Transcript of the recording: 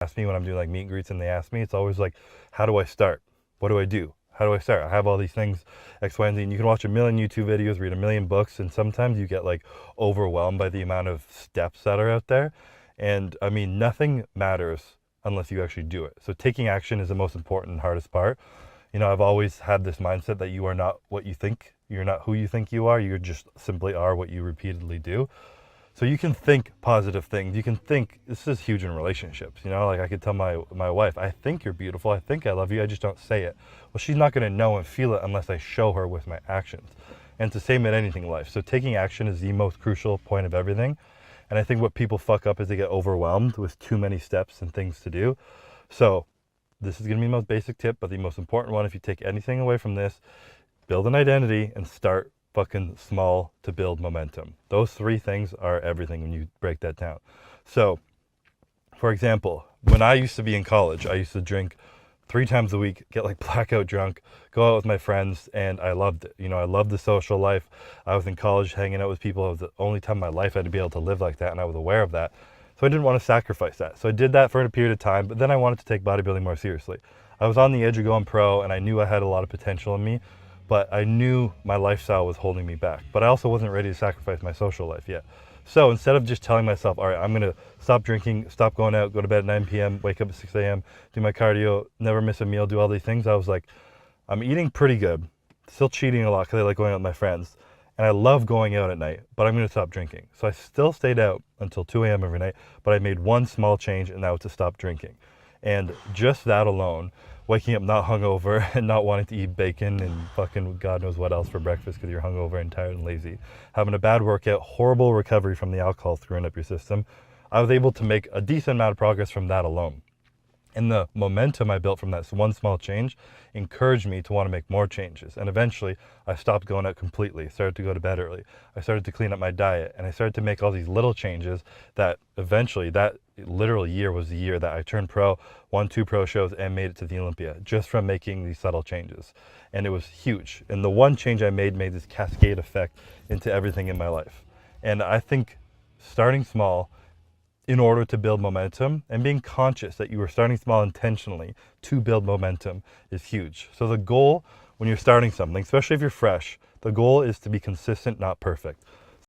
ask me when I'm doing like meet and greets and they ask me, it's always like, how do I start? What do I do? How do I start? I have all these things, X, Y, and Z, and you can watch a million YouTube videos, read a million books, and sometimes you get like overwhelmed by the amount of steps that are out there. And I mean, nothing matters unless you actually do it. So taking action is the most important and hardest part. You know, I've always had this mindset that you are not what you think. You're not who you think you are. You just simply are what you repeatedly do. So you can think positive things. You can think, this is huge in relationships, you know, like I could tell my wife, I think you're beautiful. I think I love you. I just don't say it. Well, she's not going to know and feel it unless I show her with my actions. And it's the same in anything in life. So taking action is the most crucial point of everything. And I think what people fuck up is they get overwhelmed with too many steps and things to do. So this is going to be the most basic tip, but the most important one, if you take anything away from this, build an identity and start fucking small to build momentum. Those three things are everything when you break that down. So, for example, when I used to be in college, I used to drink 3 times a week, get like blackout drunk, go out with my friends, and I loved it. You know, I loved the social life. I was in college hanging out with people. It was the only time in my life I'd be able to live like that, and I was aware of that. So I didn't want to sacrifice that. So I did that for a period of time, but then I wanted to take bodybuilding more seriously. I was on the edge of going pro, and I knew I had a lot of potential in me, but I knew my lifestyle was holding me back. But I also wasn't ready to sacrifice my social life yet. So instead of just telling myself, all right, I'm gonna stop drinking, stop going out, go to bed at 9 p.m., wake up at 6 a.m., do my cardio, never miss a meal, do all these things, I was like, I'm eating pretty good, still cheating a lot because I like going out with my friends, and I love going out at night, but I'm gonna stop drinking. So I still stayed out until 2 a.m. every night, but I made one small change, and that was to stop drinking. And just that alone, waking up not hungover and not wanting to eat bacon and fucking God knows what else for breakfast because you're hungover and tired and lazy, having a bad workout, horrible recovery from the alcohol screwing up your system, I was able to make a decent amount of progress from that alone. And the momentum I built from that one small change encouraged me to want to make more changes. And eventually, I stopped going out completely, started to go to bed early. I started to clean up my diet, and I started to make all these little changes that eventually, that literal year was the year that I turned pro, won 2 pro shows, and made it to the Olympia, just from making these subtle changes. And it was huge. And the one change I made this cascade effect into everything in my life. And I think starting small, in order to build momentum, and being conscious that you are starting small intentionally to build momentum is huge. So the goal when you're starting something, especially if you're fresh, the goal is to be consistent, not perfect.